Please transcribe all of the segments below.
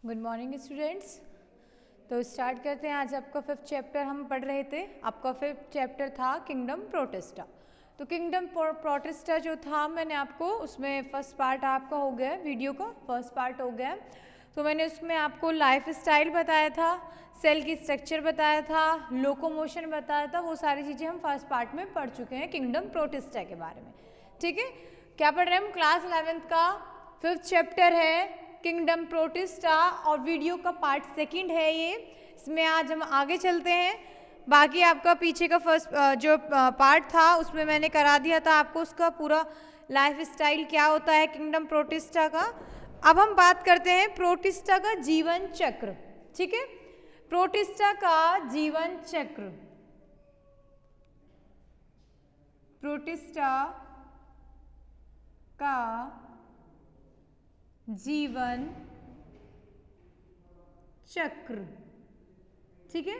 Good morning students. तो start करते हैं। आज आपका 5th चैप्टर हम पढ़ रहे थे। आपका 5th चैप्टर था किंगडम प्रोटिस्टा। तो किंगडम प्रोटिस्टा जो था, मैंने आपको उसमें फर्स्ट पार्ट आपका हो गया, वीडियो का फर्स्ट पार्ट हो गया। तो मैंने उसमें आपको लाइफ स्टाइल बताया था, सेल की स्ट्रक्चर बताया था, लोकोमोशन बताया था। वो सारी चीज़ें हम फर्स्ट पार्ट में पढ़ चुके हैं किंगडम प्रोटिस्टा के बारे में। ठीक है, क्या पढ़ रहे हैं हम? क्लास 11th का 5th चैप्टर है किंगडम प्रोटिस्टा और वीडियो का पार्ट 2 है ये। इसमें आज हम आगे चलते हैं। बाकी आपका पीछे का फर्स्ट जो पार्ट था उसमें मैंने करा दिया था आपको उसका पूरा लाइफ स्टाइल क्या होता है किंगडम प्रोटिस्टा का। अब हम बात करते हैं प्रोटिस्टा का जीवन चक्र। ठीक है, प्रोटिस्टा का जीवन चक्र। प्रोटिस्टा का जीवन चक्र। ठीक है,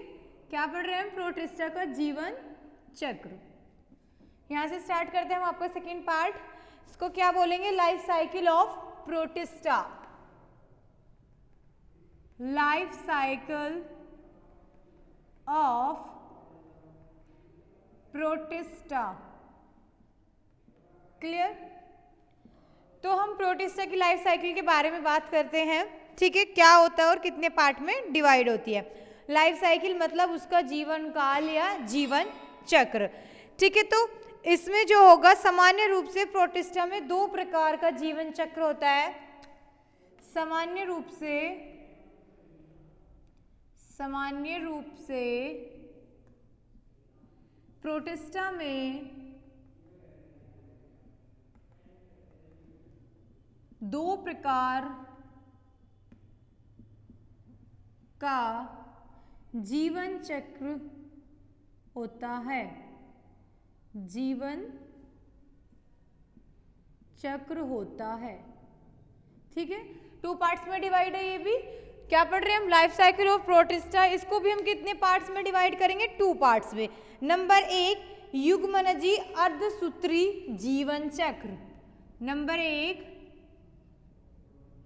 क्या पढ़ रहे हैं हम? प्रोटिस्टा का जीवन चक्र। यहां से स्टार्ट करते हैं हम आपका सेकेंड पार्ट। इसको क्या बोलेंगे? Life cycle of protista. Life cycle of protista. Clear? तो हम प्रोटिस्टा की लाइफ साइकिल के बारे में बात करते हैं। ठीक है, क्या होता है और कितने पार्ट में डिवाइड होती है। लाइफ साइकिल मतलब उसका जीवन काल या जीवन चक्र। ठीक है, तो इसमें जो होगा सामान्य रूप से प्रोटिस्टा में 2 प्रकार का जीवन चक्र होता है। सामान्य रूप से प्रोटिस्टा में 2 प्रकार का जीवन चक्र होता है। जीवन चक्र होता है। ठीक है, 2 पार्ट्स में डिवाइड है। ये भी क्या पढ़ रहे हैं हम? Life cycle of protista. इसको भी हम कितने पार्ट्स में डिवाइड करेंगे? 2 पार्ट्स में। नंबर 1 युग्मनजी अर्धसूत्री जीवन चक्र। नंबर 1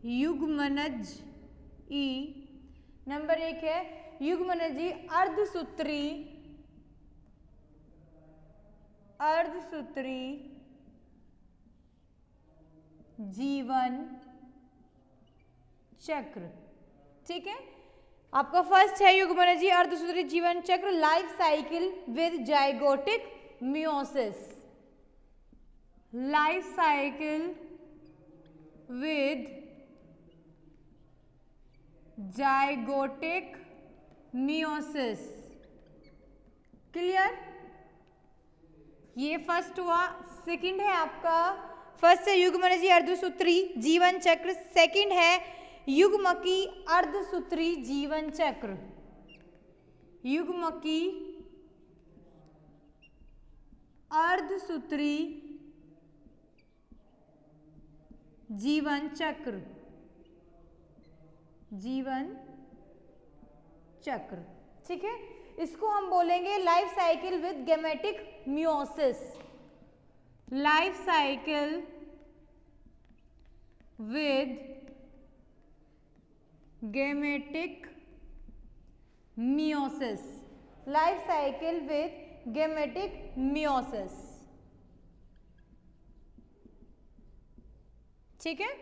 युग्मनज ई। नंबर 1 है युग्मनजी अर्धसूत्री जीवन चक्र। ठीक है, आपका फर्स्ट है युग्मनजी अर्धसूत्री जीवन चक्र, life cycle with zygotic meiosis. Life cycle with zygotic meiosis. Clear? ये फर्स्ट हुआ। सेकंड है आपका, फर्स्ट है युग्मनजी अर्धसूत्री जीवन चक्र, सेकंड है युग्मकी अर्धसूत्री जीवन चक्र। युग्मकी अर्धसूत्री जीवन चक्र। ठीक है, इसको हम बोलेंगे life cycle with gametic meiosis. Life cycle with gametic meiosis. Life cycle with gametic meiosis. ठीक है,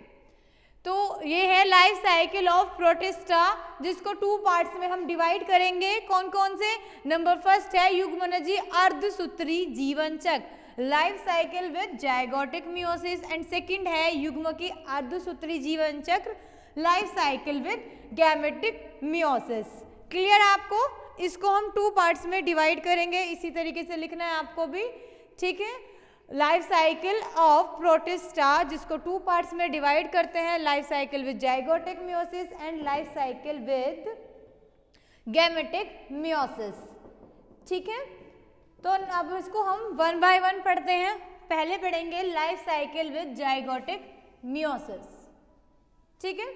तो ये है लाइफ साइकिल ऑफ प्रोटिस्टा, जिसको 2 पार्ट्स में हम डिवाइड करेंगे। कौन कौन से? नंबर फर्स्ट है युग्मनजी अर्धसूत्री जीवन चक्र, life cycle with zygotic meiosis, and second है युग्मकी अर्धसूत्री जीवन चक्र, life cycle with gametic meiosis. Clear आपको? इसको हम 2 पार्ट्स में डिवाइड करेंगे, इसी तरीके से लिखना है आपको भी। ठीक है, लाइफ साइकिल ऑफ प्रोटिस्टा जिसको 2 पार्ट्स में डिवाइड करते हैं, life cycle with zygotic meiosis and life cycle with gametic meiosis. ठीक है, तो अब इसको हम 1 बाय 1 पढ़ते हैं। पहले पढ़ेंगे life cycle with zygotic meiosis. ठीक है,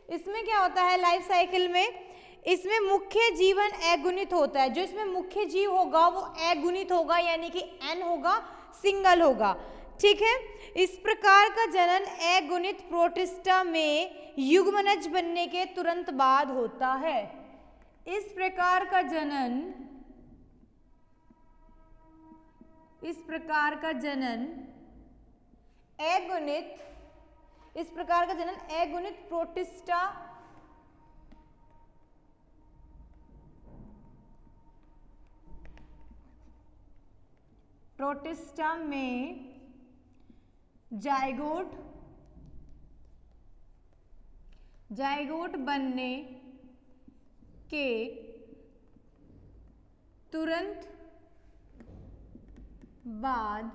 इसमें क्या होता है लाइफ साइकिल में? इसमें मुख्य जीवन अगुणित होता है। जो इसमें मुख्य जीव होगा वो अगुणित होगा, यानी कि N होगा, सिंगल होगा। ठीक है। इस प्रकार का जनन अगुणित प्रोटिस्टा में युग्मनज बनने के तुरंत बाद होता है। इस प्रकार का जनन अगुणित प्रोटिस्टा में जाइगोट बनने के तुरंत बाद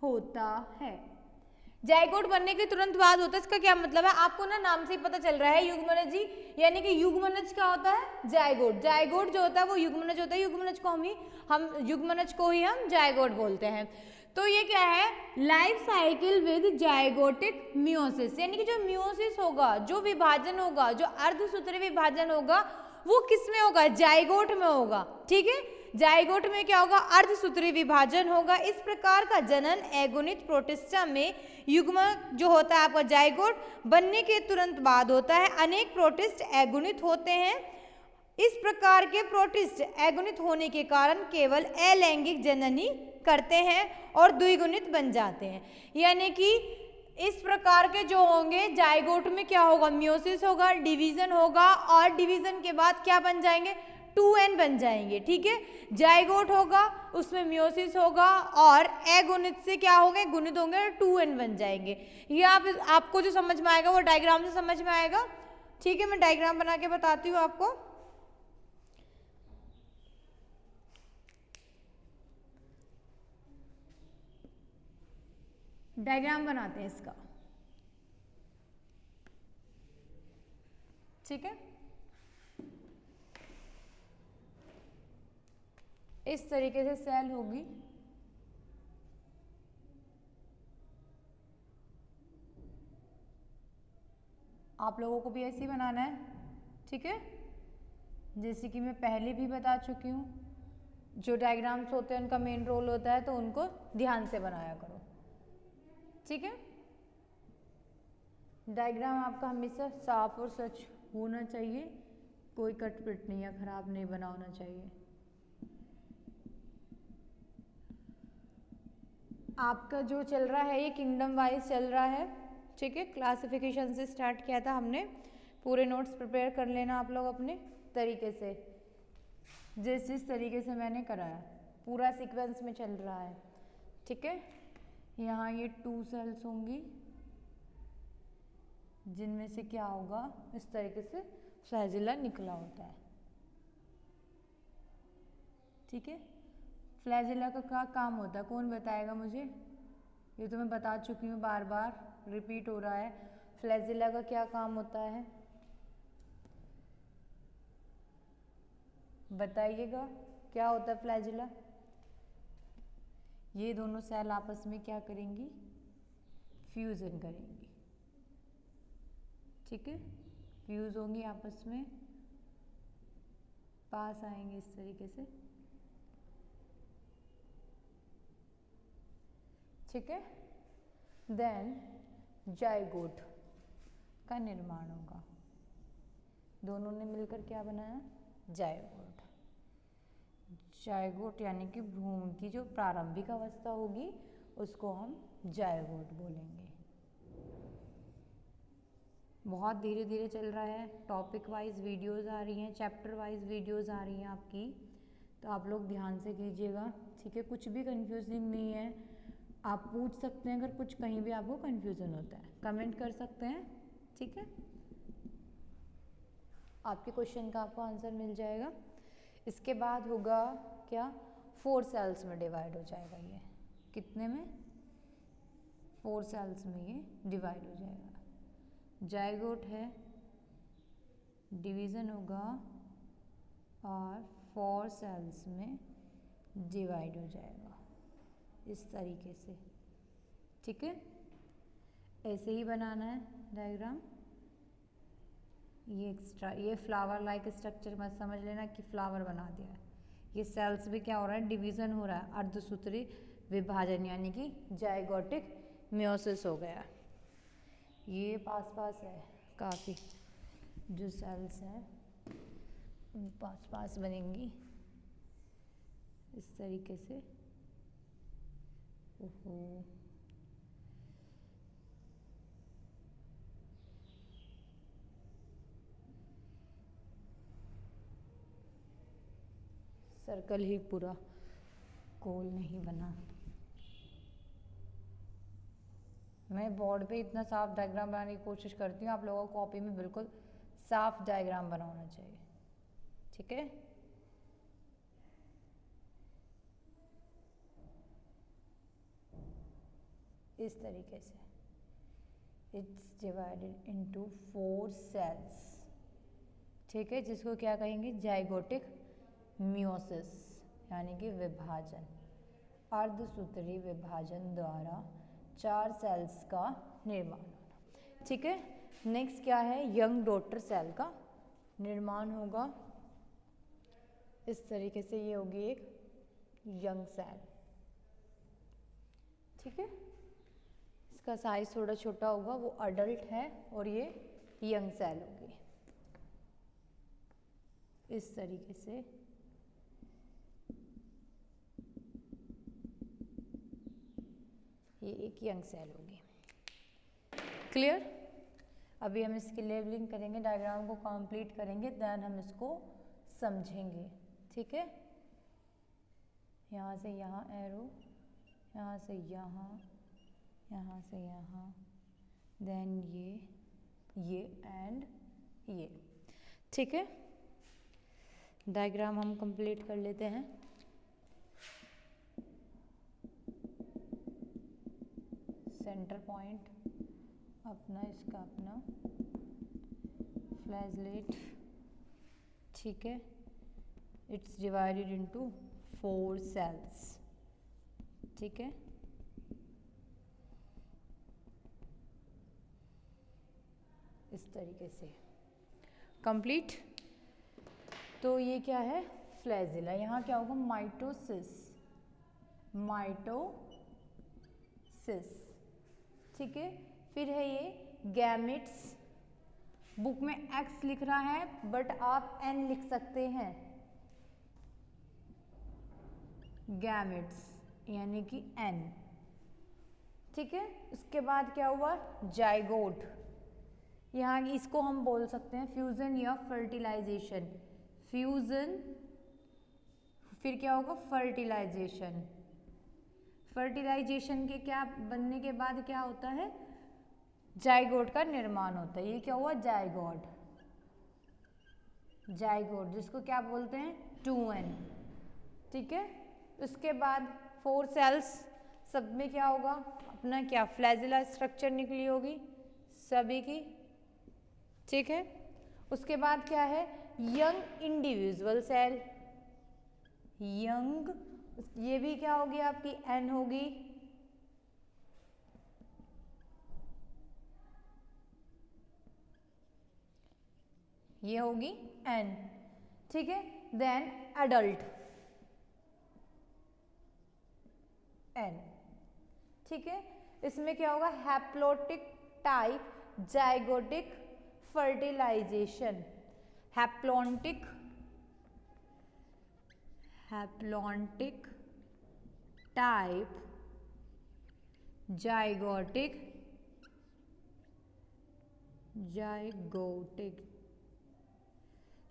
होता है। जाइगोट बनने के तुरंत बाद होता है, इसका क्या मतलब है? आपको ना नाम से ही पता चल रहा है युग्मनज जी, यानी कि युग्मनज क्या होता है? जाइगोट। जाइगोट जो होता है वो युग्मनज होता है, युग्मनज को ही हम जाइगोट बोलते हैं। तो ये क्या है? Life cycle with zygotic meiosis, यानी कि जो मियोसिस होगा, जो विभाजन होगा, जो अर्धसूत्री विभाजन होगा, वो किस में होगा? जाइगोट में होगा। ठीक है, जाइगोट में क्या होगा? अर्धसूत्री विभाजन होगा। इस प्रकार का जनन अगुणित प्रोटिस्टा में युग्म जो होता है आपका जाइगोट बनने के तुरंत बाद होता है। अनेक प्रोटिस्ट अगुणित होते हैं। इस प्रकार के प्रोटिस्ट अगुणित होने के कारण केवल अलैंगिक जनन ही करते हैं और द्विगुणित बन जाते हैं। यानी कि इस प्रकार के जो होंगे जाइगोट में क्या होगा? मियोसिस होगा, डिवीजन होगा, और डिवीजन के बाद क्या बन जाएंगे? 2n बन जाएंगे। ठीक है, जाइगोट होगा, उसमें मियोसिस होगा, और अगुणित से क्या होंगे? गुणित होंगे, 2n बन जाएंगे। ये आपको जो समझ में आएगा वो डायग्राम से समझ में आएगा। ठीक है, मैं डायग्राम बना के बताती हूँ आपको। डायग्राम बनाते हैं इसका। ठीक है, इस तरीके से सेल होगी। आप लोगों को भी ऐसे ही बनाना है। ठीक है, जैसे कि मैं पहले भी बता चुकी हूँ, जो डायग्राम्स होते हैं उनका मेन रोल होता है, तो उनको ध्यान से बनाया करो। ठीक है, डायग्राम आपका हमेशा साफ और सच होना चाहिए, कोई कटपिट नहीं या खराब नहीं बना होना चाहिए। आपका जो चल रहा है ये किंगडम वाइज चल रहा है। ठीक है, क्लासिफिकेशन से स्टार्ट किया था हमने। पूरे नोट्स प्रिपेयर कर लेना आप लोग अपने तरीके से, जिस तरीके से मैंने कराया, पूरा सीक्वेंस में चल रहा है। ठीक है, यहाँ ये 2 सेल्स होंगी, जिनमें से क्या होगा? इस तरीके से फ्लैजिला निकला होता है। ठीक है, फ्लैजिला का क्या काम होता है? कौन बताएगा मुझे? ये तो मैं बता चुकी हूँ, बार बार रिपीट हो रहा है। फ्लैजिला का क्या काम होता है? बताइएगा, क्या होता है फ्लैजिला? ये दोनों सेल आपस में क्या करेंगी? फ्यूजन करेंगी। ठीक है, फ्यूज होंगी आपस में, पास आएंगे इस तरीके से। ठीक है, देन जाइगोट का निर्माण होगा। दोनों ने मिलकर क्या बनाया? जाइगोट। जाइगोट यानी कि भ्रूण की जो प्रारंभिक अवस्था होगी उसको हम जाइगोट बोलेंगे। बहुत धीरे धीरे चल रहा है, टॉपिक वाइज वीडियोस आ रही हैं, चैप्टर वाइज वीडियोस आ रही हैं आपकी, तो आप लोग ध्यान से कीजिएगा। ठीक है, कुछ भी कंफ्यूजिंग नहीं है, आप पूछ सकते हैं अगर कुछ कहीं भी आपको कंफ्यूजन होता है, कमेंट कर सकते हैं। ठीक है, आपके क्वेश्चन का आपको आंसर मिल जाएगा। इसके बाद होगा क्या? 4 सेल्स में डिवाइड हो जाएगा। ये कितने में? 4 सेल्स में ये डिवाइड हो जाएगा। जाइगोट है, डिवीज़न होगा और 4 सेल्स में डिवाइड हो जाएगा इस तरीके से। ठीक है, ऐसे ही बनाना है डायग्राम। ये फ्लावर लाइक स्ट्रक्चर मत समझ लेना कि फ्लावर बना दिया है। ये सेल्स भी क्या हो रहा है? डिवीज़न हो रहा है, अर्धसूत्री विभाजन यानी कि जाइगोटिक मियोसिस हो गया। ये पास पास है काफ़ी, जो सेल्स हैं उन पास पास बनेंगी इस तरीके से। ओहो, सर्कल ही पूरा, गोल नहीं बना। मैं बोर्ड पे इतना साफ डायग्राम बनाने की कोशिश करती हूँ, आप लोगों को कॉपी में बिल्कुल साफ डायग्राम बनाना चाहिए, ठीक है। इस तरीके से इट्स डिवाइडेड इनटू 4 सेल्स, ठीक है, जिसको क्या कहेंगे, जाइगोटिक मियोसिस यानी कि विभाजन, अर्धसूत्री विभाजन द्वारा 4 सेल्स का निर्माण होना, ठीक है। नेक्स्ट क्या है, यंग डॉटर सेल का निर्माण होगा इस तरीके से। ये होगी एक यंग सेल, ठीक है। इसका साइज थोड़ा छोटा होगा, वो अडल्ट है, और ये यंग सेल होगी इस तरीके से। ये एक यंग सेल होगी, क्लियर। अभी हम इसकी लेबलिंग करेंगे, डायग्राम को कंप्लीट करेंगे, देन हम इसको समझेंगे, ठीक है। यहाँ से यहाँ एरो, यहाँ से यहाँ, यहाँ से यहाँ, देन ये एंड ये, ठीक है। डायग्राम हम कंप्लीट कर लेते हैं। सेंटर पॉइंट अपना, इसका अपना फ्लैजलेट, ठीक है। इट्स डिवाइडेड इनटू 4 सेल्स, ठीक है। इस तरीके से कंप्लीट। तो ये क्या है, फ्लैजिला। यहाँ क्या होगा, माइटोसिस, माइटोसिस, ठीक है। फिर है ये गैमेट्स, बुक में एक्स लिख रहा है बट आप एन लिख सकते हैं, गैमेट्स यानी कि एन, ठीक है। उसके बाद क्या हुआ, जाइगोट, यहाँ इसको हम बोल सकते हैं फ्यूजन या फर्टिलाइजेशन, फ्यूजन, फिर क्या होगा, फर्टिलाइजेशन। फर्टिलाइजेशन के क्या बनने के बाद क्या होता है, जाइगोट का निर्माण होता है। ये क्या हुआ, जाइगोट, जाइगोट जिसको क्या बोलते हैं, 2n, ठीक है। उसके बाद 4 सेल्स, सब में क्या होगा, अपना क्या फ्लैजिला स्ट्रक्चर निकली होगी सभी की, ठीक है। उसके बाद क्या है, यंग इंडिविजुअल सेल, यंग, ये भी क्या होगी आपकी, एन होगी, ये होगी एन, ठीक है। देन एडल्ट, एन, ठीक है। इसमें क्या होगा, haplontic type zygotic fertilization, haplontic, haplontic type zygotic, zygotic,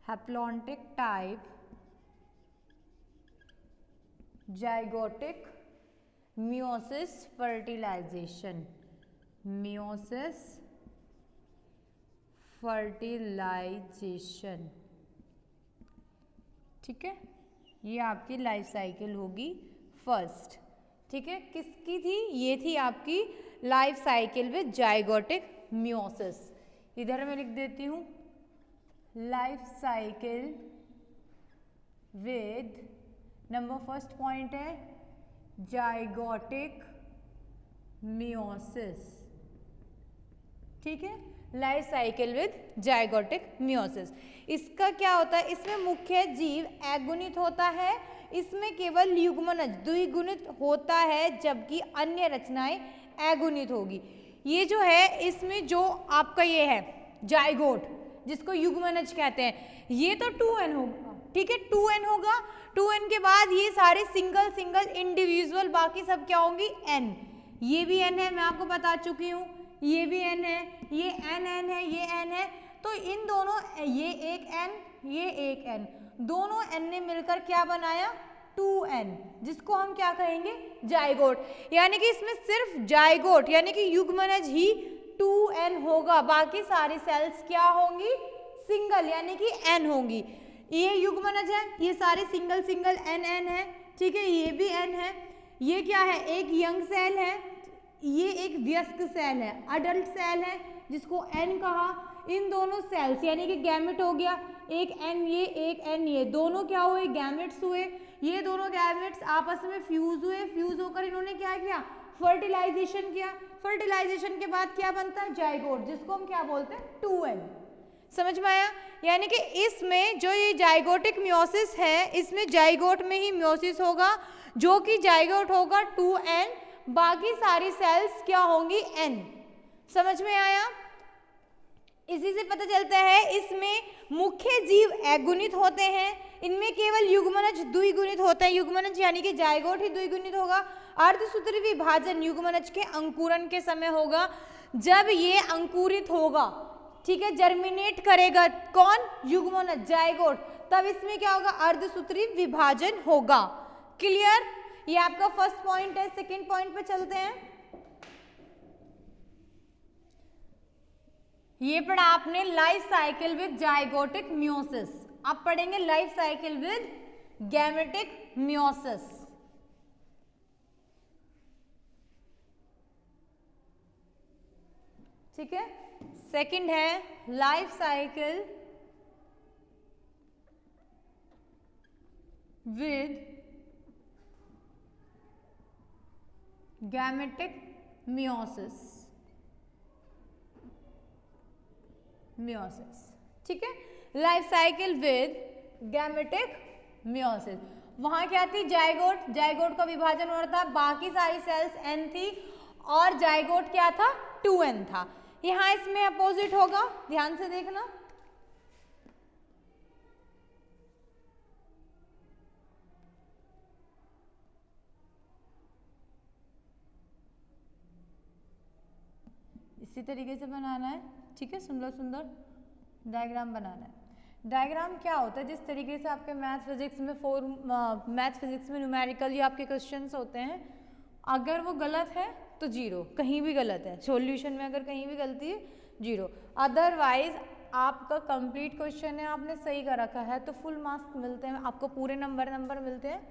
haplontic type zygotic meiosis fertilization, meiosis fertilization, ठीक है। ये आपकी लाइफ साइकिल होगी फर्स्ट, ठीक है। किसकी थी, ये थी आपकी life cycle with zygotic meiosis. इधर मैं लिख देती हूँ life cycle with, number first point है जाइगोटिक मियोसिस, ठीक है। Life cycle with zygotic meiosis. इसका क्या होता है, इसमें मुख्य जीव एगुनित होता है, इसमें केवल युग्मनज द्विगुणित होता है जबकि अन्य रचनाएं अगुणित होगी। ये जो है इसमें जो आपका ये है जाइगोट जिसको युग्मनज कहते हैं, ये तो 2n होगा, ठीक है 2n होगा। 2n के बाद ये सारे सिंगल सिंगल इंडिविजुअल बाकी सब क्या होंगी n, ये भी n है, मैं आपको बता चुकी हूँ, ये भी n है, ये n है, ये n है, तो इन दोनों ये एक n ये एक n, दोनों n ने मिलकर क्या बनाया 2n, जिसको हम क्या कहेंगे जाइगोट। यानी कि इसमें सिर्फ जाइगोट यानी कि युग्मनज ही 2n होगा, बाकी सारी सेल्स क्या होंगी सिंगल यानी कि n होंगी। ये युग्मनज है, ये सारे सिंगल सिंगल n है, ठीक है, ये भी n है। ये क्या है एक यंग सेल है, ये एक वयस्क सेल है, अडल्ट सेल है जिसको n कहा। इन दोनों सेल्स यानी कि गैमेट हो गया, एक n ये एक n ये, दोनों क्या हुए गैमेट्स हुए। ये दोनों गैमेट्स आपस में फ्यूज हुए, फ्यूज होकर इन्होंने क्या किया फर्टिलाइजेशन किया। फर्टिलाइजेशन के बाद क्या बनता है जाइगोट, जिसको हम क्या बोलते हैं 2n। समझ में आया? यानी कि इसमें जो ये जाइगोटिक मियोसिस है, इसमें जाइगोट में ही मियोसिस होगा जो कि जाइगोट होगा 2n, बाकी सारी सेल्स क्या होंगी n। समझ में आया? इसी से पता चलता है इसमें मुख्य जीव अगुणित होते हैं, इनमें केवल युग्मनज द्विगुणित होता है। युग्मनज यानी कि जाइगोट ही द्विगुणित होगा। अर्धसूत्री विभाजन युग्मनज के अंकुरण के समय होगा, जब ये अंकुरित होगा, ठीक है, जर्मिनेट करेगा कौन युग्मनज जाइगोट, तब इसमें क्या होगा अर्धसूत्री विभाजन होगा। क्लियर? ये आपका फर्स्ट पॉइंट है। सेकेंड पॉइंट पे चलते हैं। ये पढ़ा आपने life cycle with zygotic meiosis, अब पढ़ेंगे life cycle with gametic meiosis. ठीक है, सेकंड है life cycle with gametic meiosis. Meiosis, ठीक है, life cycle with gametic meiosis. वहां क्या थी जाइगोट, जाइगोट का विभाजन हो रहा था, बाकी सारी सेल्स n थी और जाइगोट क्या था 2n था। यहां इसमें अपोजिट होगा, ध्यान से देखना। इसी तरीके से बनाना है, ठीक है, सुंदर सुंदर डायग्राम बनाना है। डायग्राम क्या होता है, जिस तरीके से आपके मैथ फिजिक्स में न्यूमेरिकल या आपके क्वेश्चंस होते हैं, अगर वो गलत है तो जीरो, कहीं भी गलत है, सॉल्यूशन में अगर कहीं भी गलती है जीरो, अदरवाइज आपका कंप्लीट क्वेश्चन है आपने सही कर रखा है तो फुल मार्क्स मिलते हैं आपको, पूरे नंबर मिलते हैं।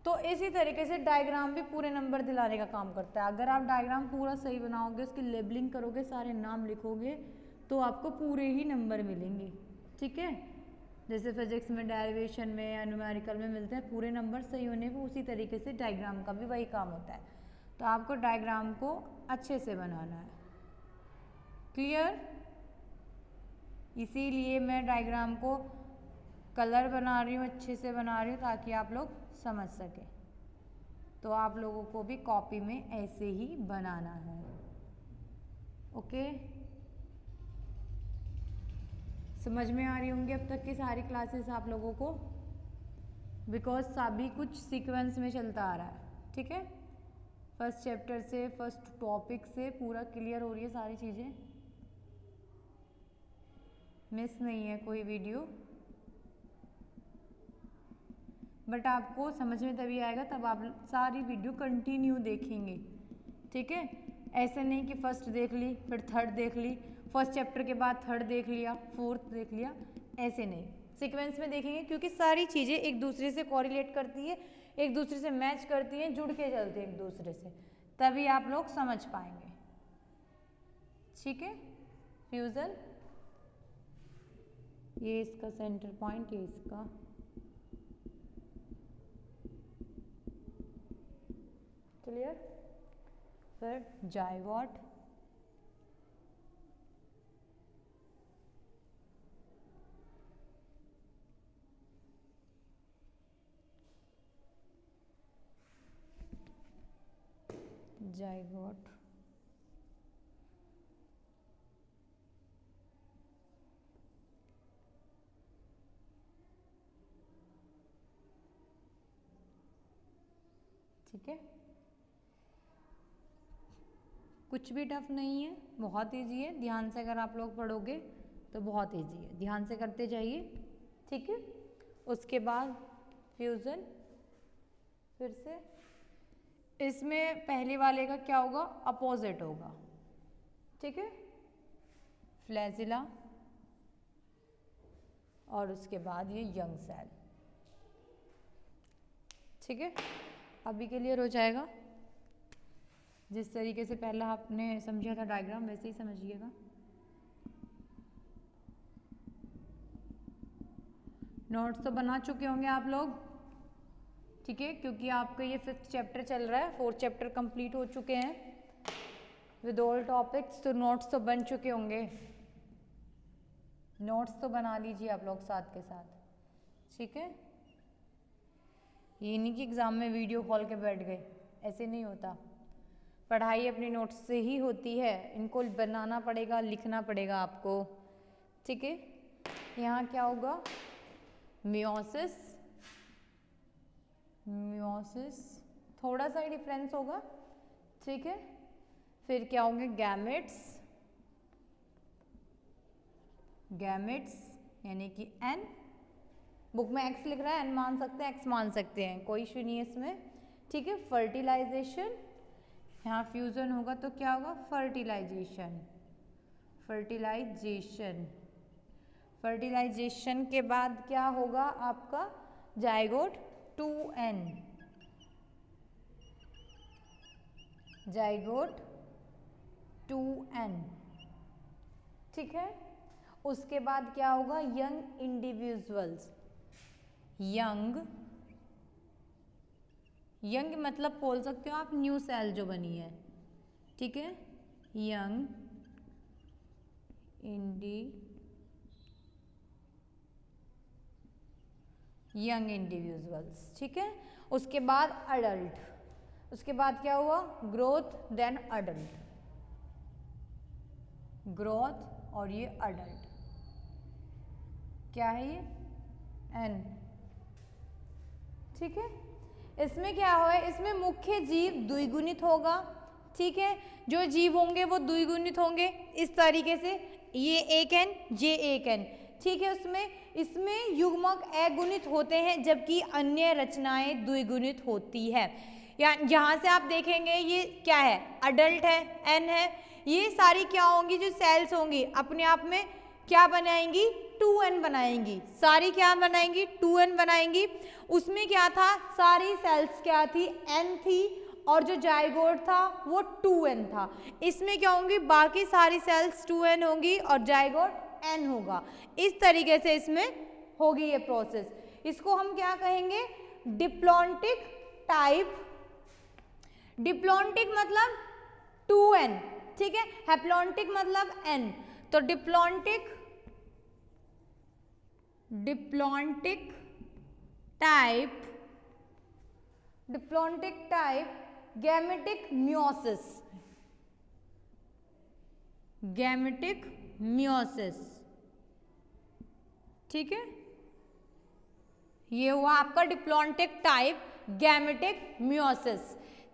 तो इसी तरीके से डायग्राम भी पूरे नंबर दिलाने का काम करता है। अगर आप डायग्राम पूरा सही बनाओगे, उसकी लेबलिंग करोगे, सारे नाम लिखोगे, तो आपको पूरे ही नंबर मिलेंगे। ठीक है, जैसे फिजिक्स में डेरिवेशन में या न्यूमेरिकल में मिलते हैं पूरे नंबर सही होने पे, उसी तरीके से डायग्राम का भी वही काम होता है। तो आपको डायग्राम को अच्छे से बनाना है। क्लियर? इसीलिए मैं डायग्राम को कलर बना रही हूँ, अच्छे से बना रही हूँ ताकि आप लोग समझ सकें। तो आप लोगों को भी कॉपी में ऐसे ही बनाना है। ओके, समझ में आ रही होंगी अब तक की सारी क्लासेस आप लोगों को, बिकॉज सभी कुछ सीक्वेंस में चलता आ रहा है। ठीक है, फर्स्ट चैप्टर से, फर्स्ट टॉपिक से पूरा क्लियर हो रही है सारी चीज़ें, मिस नहीं है कोई वीडियो। बट आपको समझ में तभी आएगा तब आप सारी वीडियो कंटिन्यू देखेंगे। ठीक है, ऐसे नहीं कि फर्स्ट देख ली फिर थर्ड देख ली, फर्स्ट चैप्टर के बाद थर्ड देख लिया, फोर्थ देख लिया, ऐसे नहीं, सीक्वेंस में देखेंगे क्योंकि सारी चीज़ें एक दूसरे से कोरिलेट करती है, एक दूसरे से मैच करती हैं, जुड़ के चलती हैं एक दूसरे से, तभी आप लोग समझ पाएंगे। ठीक है, फ्यूजन, ये इसका सेंटर पॉइंट, ये इसका, क्लियर? फिर जाइगोट, जाइगोट, ठीक है। कुछ भी टफ नहीं है, बहुत इजी है, ध्यान से अगर आप लोग पढ़ोगे तो बहुत इजी है, ध्यान से करते जाइए, ठीक है। उसके बाद फ्यूजन, फिर से इसमें पहले वाले का क्या होगा, अपोजिट होगा, ठीक है, फ्लैजिला, और उसके बाद ये यंग सेल, ठीक है। अभी क्लियर हो जाएगा, जिस तरीके से पहला आपने समझा था डायग्राम वैसे ही समझिएगा। नोट्स तो बना चुके होंगे आप लोग, ठीक है, क्योंकि आपका ये 5th चैप्टर चल रहा है, 4th चैप्टर कंप्लीट हो चुके हैं विद ऑल टॉपिक्स, तो नोट्स तो बन चुके होंगे। नोट्स तो बना लीजिए आप लोग साथ के साथ, ठीक है। ये नहीं कि एग्जाम में वीडियो खोल के बैठ गए, ऐसे नहीं होता। पढ़ाई अपनी नोट्स से ही होती है, इनको बनाना पड़ेगा, लिखना पड़ेगा आपको, ठीक है। यहाँ क्या होगा, मियोसिस, मियोसिस थोड़ा सा ही डिफरेंस होगा, ठीक है। फिर क्या होंगे, गैमेट्स, गैमेट्स यानी कि एन, बुक में एक्स लिख रहा है, एन मान सकते हैं, एक्स मान सकते हैं, कोई इशू नहीं है इसमें, ठीक है। फर्टिलाइजेशन, यहाँ फ्यूजन होगा तो क्या होगा, फर्टिलाइजेशन, फर्टिलाइजेशन, फर्टिलाइजेशन के बाद क्या होगा आपका, जाइगोट 2n, जाइगोट 2n, ठीक है। उसके बाद क्या होगा, यंग इंडिविजुअल्स, यंग, यंग मतलब बोल सकते हो आप न्यू सेल जो बनी है, ठीक है, यंग यंग इंडिविजुअल्स, ठीक है। उसके बाद अडल्ट, उसके बाद क्या हुआ, ग्रोथ, देन अडल्ट, ग्रोथ और ये अडल्ट, क्या है ये, एन, ठीक है। इसमें क्या हुआ है, इसमें मुख्य जीव द्विगुणित होगा, ठीक है, जो जीव होंगे वो द्विगुणित होंगे इस तरीके से, ये एक एन, ये एक एन, ठीक है। इसमें युग्मक अगुणित होते हैं, जबकि अन्य रचनाएं द्विगुणित होती है। यहाँ से आप देखेंगे ये क्या है, अडल्ट है, एन है, ये सारी क्या होंगी, जो सेल्स होंगी अपने आप में क्या बनाएंगी, 2n बनाएंगी, सारी क्या बनाएंगी, 2n बनाएंगी। उसमें क्या था, सारी सेल्स क्या थी, n थी, और जो जाइगोट था वो 2n था। इसमें क्या होंगी, बाकी सारी सेल्स 2n होंगी और जाइगोट n होगा। इस तरीके से इसमें होगी ये प्रोसेस। इसको हम क्या कहेंगे, डिप्लॉन्टिक टाइप, डिप्लॉन्टिक मतलब 2n, ठीक है, हैप्लॉन्टिक मतलब n, तो diplontic, diplontic type, diplontic type gametic meiosis, gametic meiosis, ठीक है, ये हुआ आपका डिप्लॉन्टिक टाइप गैमेटिक मियोसिस,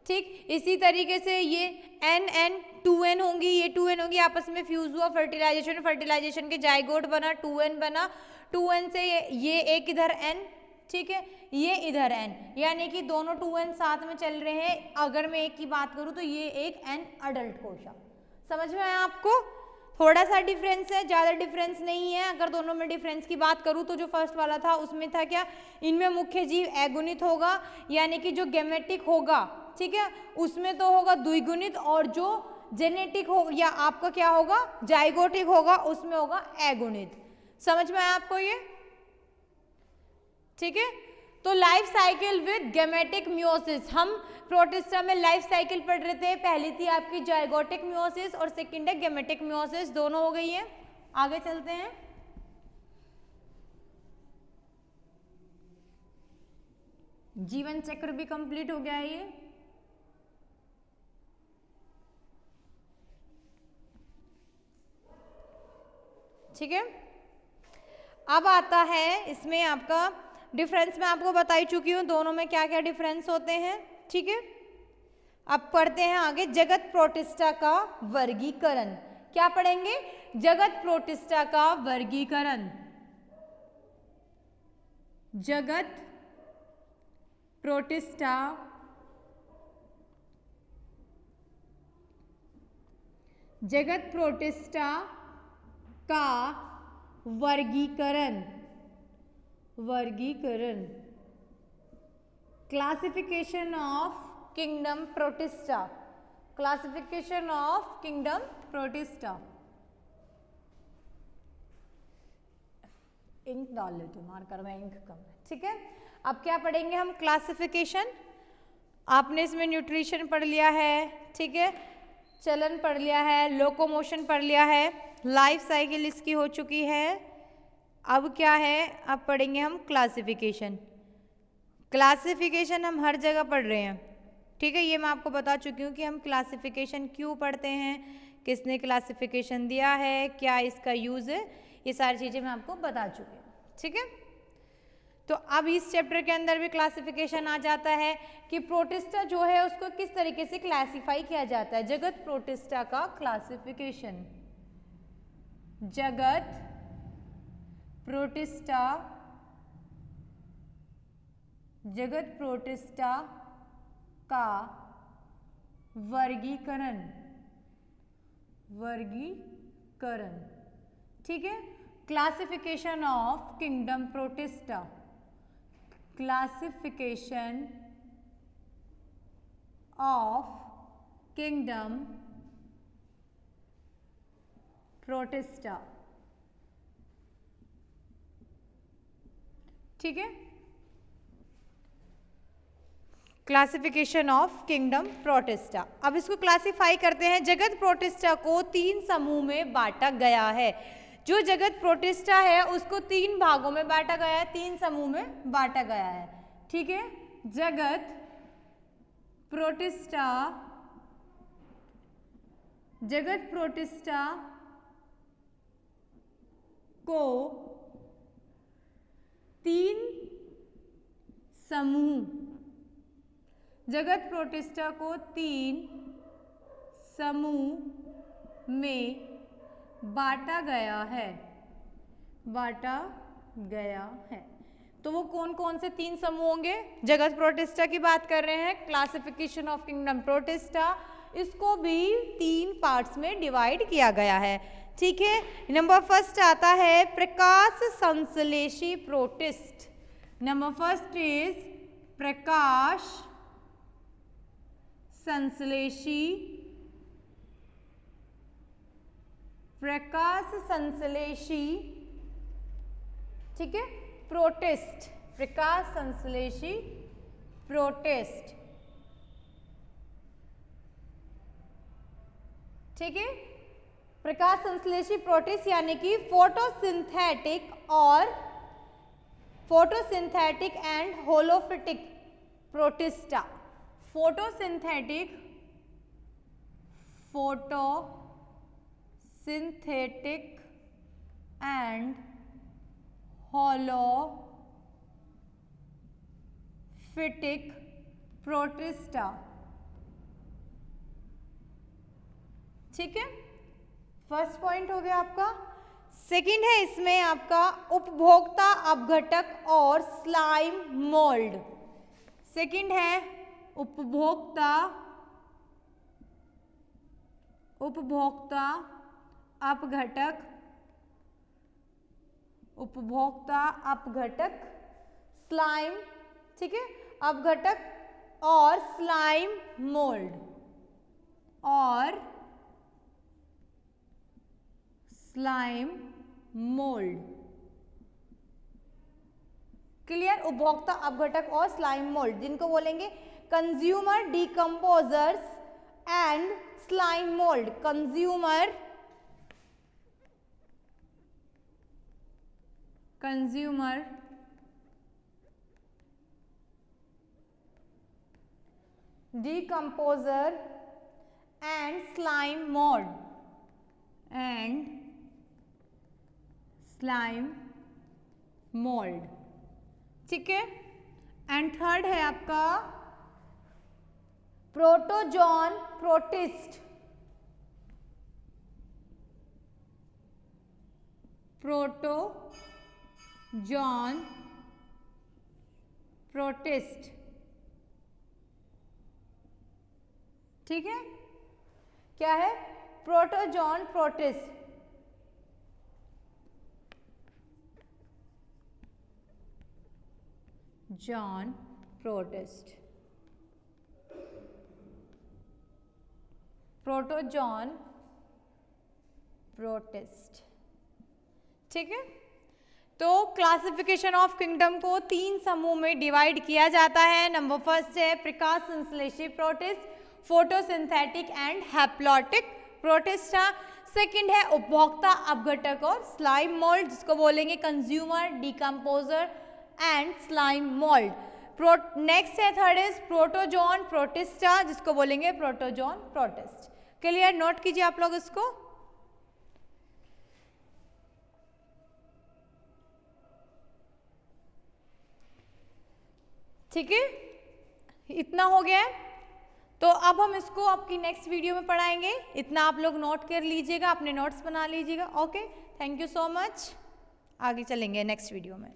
ठीक। इसी तरीके से ये एन 2n होंगी, ये 2n होंगी, आपस में फ्यूज हुआ, फर्टिलाइजेशन, फर्टिलाइजेशन के जाइगोट बना, 2n बना, 2n से ये एक इधर n, ठीक है, ये इधर n, यानी कि दोनों 2n साथ में चल रहे हैं। अगर मैं एक की बात करूं तो ये एक n अडल्ट कोशा, समझ में आया आपको, थोड़ा सा डिफरेंस है, ज़्यादा डिफरेंस नहीं है। अगर दोनों में डिफरेंस की बात करूं तो जो फर्स्ट वाला था उसमें था क्या, इनमें मुख्य जीव अगुणित होगा, यानी कि जो गेमेटिक होगा, ठीक है, उसमें तो होगा द्विगुणित, और जो जेनेटिक हो या आपका क्या होगा, जाइगोटिक होगा, उसमें होगा अगुणित। समझ में आया आपको ये, ठीक है। तो life cycle with gametic meiosis, हम प्रोटिस्टा में लाइफ साइकिल पढ़ रहे थे, पहली थी आपकी जाइगोटिक मियोसिस और सेकंड है गेमेटिक मियोसिस, दोनों हो गई है। आगे चलते हैं, जीवन चक्र भी कंप्लीट हो गया है ये। ठीक है। अब आता है इसमें आपका डिफरेंस, मैं आपको बता ही चुकी हूँ दोनों में क्या क्या डिफरेंस होते हैं, ठीक है। अब पढ़ते हैं आगे जगत प्रोटिस्टा का वर्गीकरण। क्या पढ़ेंगे? जगत प्रोटिस्टा का वर्गीकरण। जगत प्रोटिस्टा जगत प्रोटिस्टा का वर्गीकरण। वर्गीकरण, classification of kingdom Protista. Classification of kingdom Protista. Ink डाल लेती हूँ, मार्कर में इंक कम है, ठीक है। अब क्या पढ़ेंगे हम? क्लासिफिकेशन। आपने इसमें न्यूट्रिशन पढ़ लिया है, ठीक है, चलन पढ़ लिया है, लोकोमोशन पढ़ लिया है, लाइफ साइकिल इसकी हो चुकी है। अब क्या है? अब पढ़ेंगे हम क्लासिफिकेशन। क्लासिफिकेशन हम हर जगह पढ़ रहे हैं, ठीक है। ये मैं आपको बता चुकी हूँ कि हम क्लासिफिकेशन क्यों पढ़ते हैं, किसने क्लासिफिकेशन दिया है, क्या इसका यूज़ है, ये सारी चीज़ें मैं आपको बता चुकी हूँ, ठीक है। तो अब इस चैप्टर के अंदर भी क्लासिफिकेशन आ जाता है कि प्रोटिस्टा जो है उसको किस तरीके से क्लासिफाई किया जाता है। जगत प्रोटिस्टा का क्लासिफिकेशन। जगत प्रोटिस्टा, जगत प्रोटिस्टा का वर्गीकरण। वर्गीकरण, ठीक है। Classification of kingdom Protista. Classification of kingdom protista, ठीक है। Classification of kingdom protista. अब इसको क्लासिफाई करते हैं। जगत प्रोटिस्टा को 3 समूह में बांटा गया है। जो जगत प्रोटिस्टा है उसको 3 भागों में बांटा गया है, 3 समूह में बांटा गया है, ठीक है। जगत प्रोटिस्टा, जगत प्रोटिस्टा को 3 समूह, जगत प्रोटिस्टा को 3 समूह में बांटा गया है। बांटा गया है। तो वो कौन कौन से 3 समूह होंगे? जगत प्रोटिस्टा की बात कर रहे हैं, क्लासिफिकेशन ऑफ किंगडम प्रोटिस्टा, इसको भी 3 पार्ट्स में डिवाइड किया गया है, ठीक है। नंबर फर्स्ट आता है प्रकाश संश्लेषी प्रोटिस्ट। नंबर फर्स्ट इज प्रकाश संश्लेषी, प्रकाश संश्लेषी, ठीक है, प्रोटिस्ट। प्रकाश संश्लेषी प्रोटिस्ट, ठीक है। प्रकाश संश्लेषी प्रोटिस्ट यानी कि फोटोसिंथेटिक और photosynthetic and holophytic protista. Photosynthetic, photosynthetic and holophytic protista, ठीक है। फर्स्ट पॉइंट हो गया आपका। सेकंड है इसमें आपका उपभोक्ता अपघटक और स्लाइम मोल्ड। सेकंड है उपभोक्ता, उपभोक्ता अपघटक, उपभोक्ता अपघटक, स्लाइम, ठीक है, अपघटक और स्लाइम मोल्ड, और स्लाइम मोल्ड। क्लियर? उपभोक्ता अपघटक और स्लाइम मोल्ड, जिनको बोलेंगे consumer decomposers and slime mould. Consumer decomposer and slime mold, and slime mould, ठीक है। एंड थर्ड है आपका प्रोटोजोन प्रोटिस्ट, प्रोटोजोन प्रोटिस्ट, ठीक है। क्या है? Protozoan protist. John protist, protozoan protist, ठीक है। तो क्लासिफिकेशन ऑफ किंगडम को 3 समूह में डिवाइड किया जाता है। नंबर फर्स्ट है प्रिकास्ट संश्लेषी protist, photosynthetic and holophytic protista. Second है उपभोक्ता अपघटक और स्लाइम मोल्ड, जिसको बोलेंगे consumer decomposer and slime mould. Next है थर्ड इज प्रोटोजोन प्रोटिस्टा, जिसको बोलेंगे प्रोटोजोन प्रोटिस्ट। क्लियर? नोट कीजिए आप लोग इसको। ठीक है, इतना हो गया है। तो अब हम इसको आपकी नेक्स्ट वीडियो में पढ़ाएंगे। इतना आप लोग नोट कर लीजिएगा, अपने नोट्स बना लीजिएगा। Okay, thank you so much. आगे चलेंगे नेक्स्ट वीडियो में।